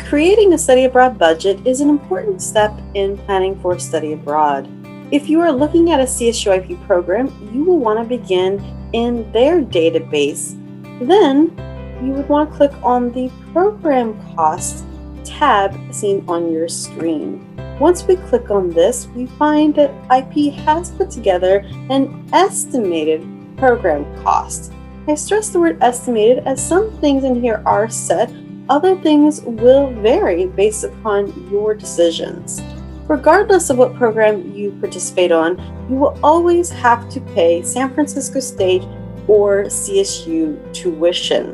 Creating a study abroad budget is an important step in planning for study abroad. If you are looking at a CSU IP program, you will want to begin in their database. Then you would want to click on the Program Costs tab seen on your screen. Once we click on this, we find that IP has put together an estimated program cost. I stress the word estimated as some things in here are set, other things will vary based upon your decisions. Regardless of what program you participate on, you will always have to pay San Francisco State or CSU tuition.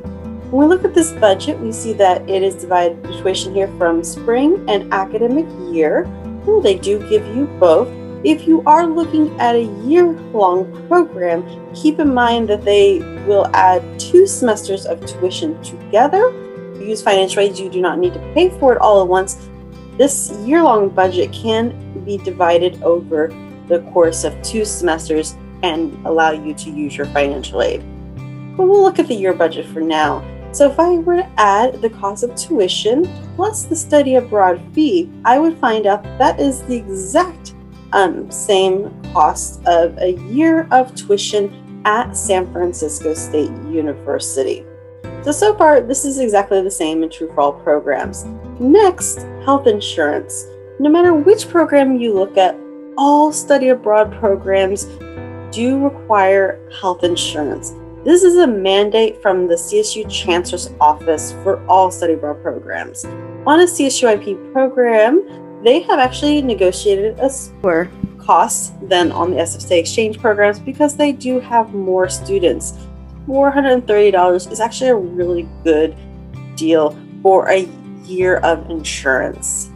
When we look at this budget, we see that it is divided by tuition here from spring and academic year. Well, they do give you both. If you are looking at a year-long program, keep in mind that they will add 2 semesters of tuition together. If you use financial aid, you do not need to pay for it all at once. This year-long budget can be divided over the course of 2 semesters and allow you to use your financial aid. But we'll look at the year budget for now. So if I were to add the cost of tuition plus the study abroad fee, I would find out that is the exact same cost of a year of tuition at San Francisco State University. So far, this is exactly the same and true for all programs. Next, health insurance. No matter which program you look at, all study abroad programs do require health insurance. This is a mandate from the CSU Chancellor's Office for all study abroad programs. On a CSU IP program, they have actually negotiated a lower cost than on the SFSA exchange programs because they do have more students. $430 is actually a really good deal for a year of insurance.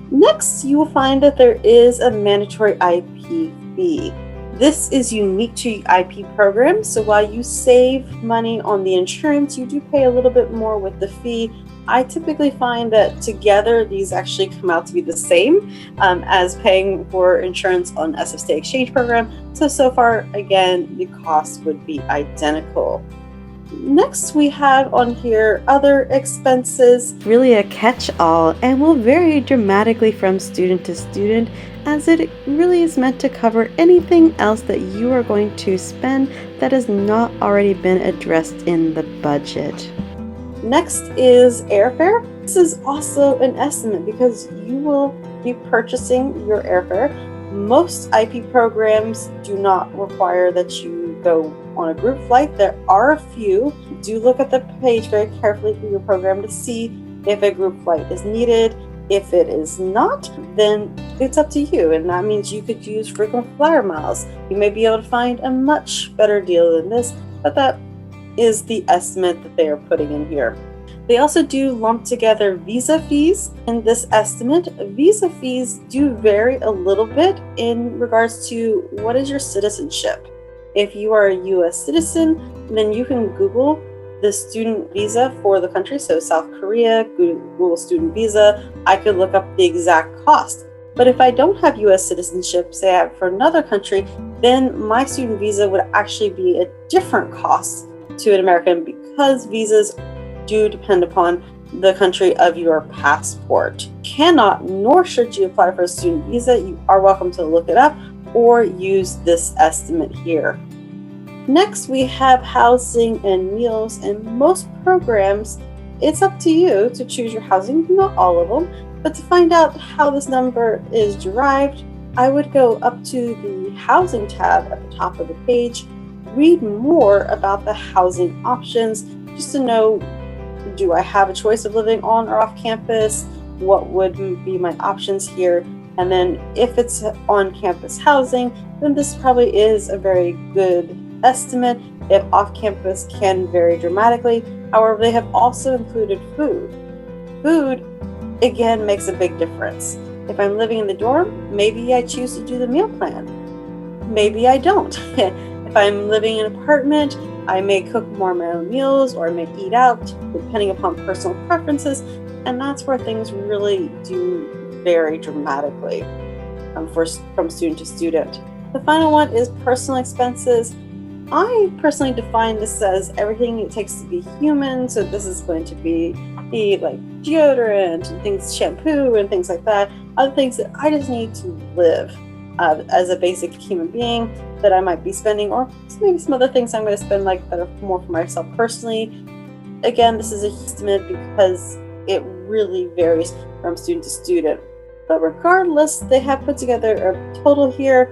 Next, you will find that there is a mandatory IP fee. This is unique to IP programs, so while you save money on the insurance, you do pay a little bit more with the fee. I typically find that together these actually come out to be the same as paying for insurance on SFSA exchange program. So far, again, the cost would be identical. Next, we have on here other expenses. Really a catch-all and will vary dramatically from student to student, as it really is meant to cover anything else that you are going to spend that has not already been addressed in the budget. Next is airfare. This is also an estimate because you will be purchasing your airfare. Most IP programs do not require that you go on a group flight. There are a few. Do look at the page very carefully for your program to see if a group flight is needed. If it is not, then it's up to you, and that means you could use frequent flyer miles. You may be able to find a much better deal than this, but that is the estimate that they are putting in here. They also do lump together visa fees in this estimate. Visa fees do vary a little bit in regards to what is your citizenship. If you are a US citizen, then you can Google the student visa for the country. So South Korea, Google student visa. I could look up the exact cost. But if I don't have US citizenship, say I have for another country, then my student visa would actually be a different cost to an American because visas do depend upon the country of your passport. Cannot nor should you apply for a student visa. You are welcome to look it up or use this estimate here. Next, we have housing and meals. In most programs, it's up to you to choose your housing, not all of them, but to find out how this number is derived, I would go up to the housing tab at the top of the page, read more about the housing options, just to know, do I have a choice of living on or off campus? What would be my options here? And then if it's on campus housing, then this probably is a very good estimate. If off campus can vary dramatically. However, they have also included food. Food, again, makes a big difference. If I'm living in the dorm, maybe I choose to do the meal plan. Maybe I don't. If I'm living in an apartment, I may cook more of my own meals or I may eat out, depending upon personal preferences. And that's where things really do vary dramatically from student to student. The final one is personal expenses. I personally define this as everything it takes to be human. So this is going to be be like deodorant and things, shampoo and things like that, other things that I just need to live as a basic human being that I might be spending, or maybe some other things I'm going to spend like that are more for myself personally. Again, this is a estimate because it really varies from student to student. But regardless, they have put together a total here.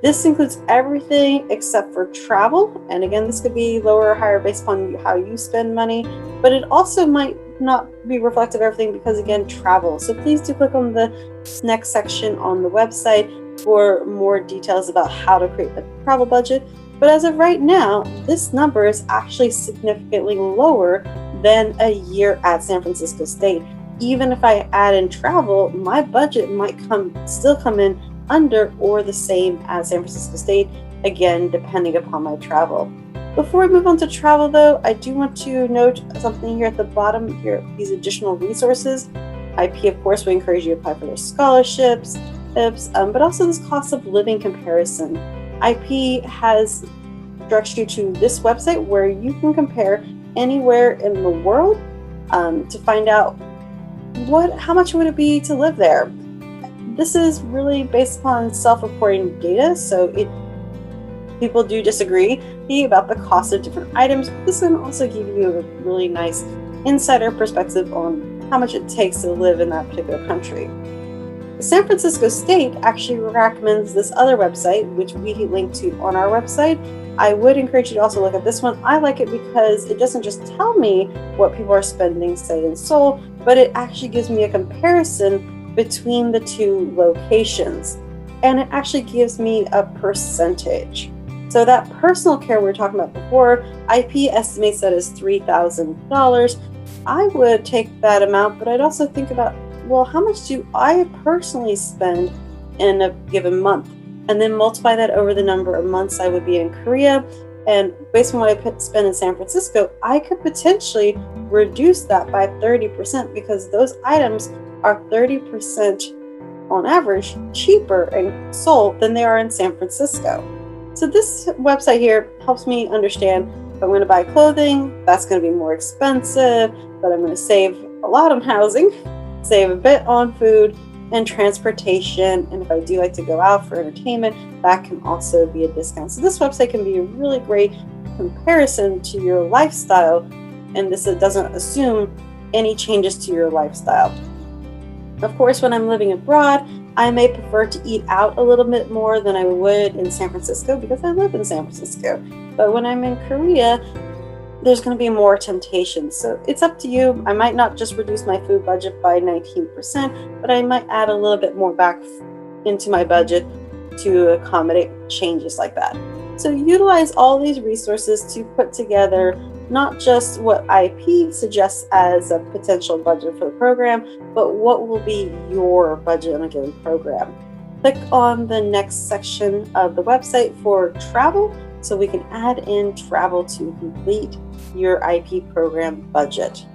This includes everything except for travel. And again, this could be lower or higher based upon how you spend money, but it also might not be reflective of everything because again, travel. So please do click on the next section on the website for more details about how to create a travel budget. But as of right now, this number is actually significantly lower than a year at San Francisco State. Even if I add in travel, my budget might still come in under or the same as San Francisco State, again, depending upon my travel. Before we move on to travel though, I do want to note something here at the bottom here, these additional resources. IP, of course, we encourage you to apply for their scholarships, but also this cost of living comparison. IP has directed you to this website where you can compare anywhere in the world to find out how much would it be to live there. This is really based upon self-reporting data, so people do disagree about the cost of different items. This can also give you a really nice insider perspective on how much it takes to live in that particular country. San Francisco State actually recommends this other website, which we link to on our website. I would encourage you to also look at this one. I like it because it doesn't just tell me what people are spending, say, in Seoul, but it actually gives me a comparison between the two locations. And it actually gives me a percentage. So that personal care we were talking about before, IP estimates that as $3,000. I would take that amount, but I'd also think about, well, how much do I personally spend in a given month? And then multiply that over the number of months I would be in Korea. And based on what I spend in San Francisco, I could potentially reduce that by 30% because those items are 30% on average cheaper in Seoul than they are in San Francisco. So this website here helps me understand if I'm going to buy clothing, that's going to be more expensive, but I'm going to save a lot on housing, save a bit on food and transportation. And if I do like to go out for entertainment, that can also be a discount. So this website can be a really great comparison to your lifestyle. And this doesn't assume any changes to your lifestyle. Of course, when I'm living abroad, I may prefer to eat out a little bit more than I would in San Francisco because I live in San Francisco. But when I'm in Korea, there's going to be more temptations. So it's up to you. I might not just reduce my food budget by 19%, but I might add a little bit more back into my budget to accommodate changes like that. So utilize all these resources to put together not just what IP suggests as a potential budget for the program, but what will be your budget on a given program. Click on the next section of the website for travel so we can add in travel to complete your IP program budget.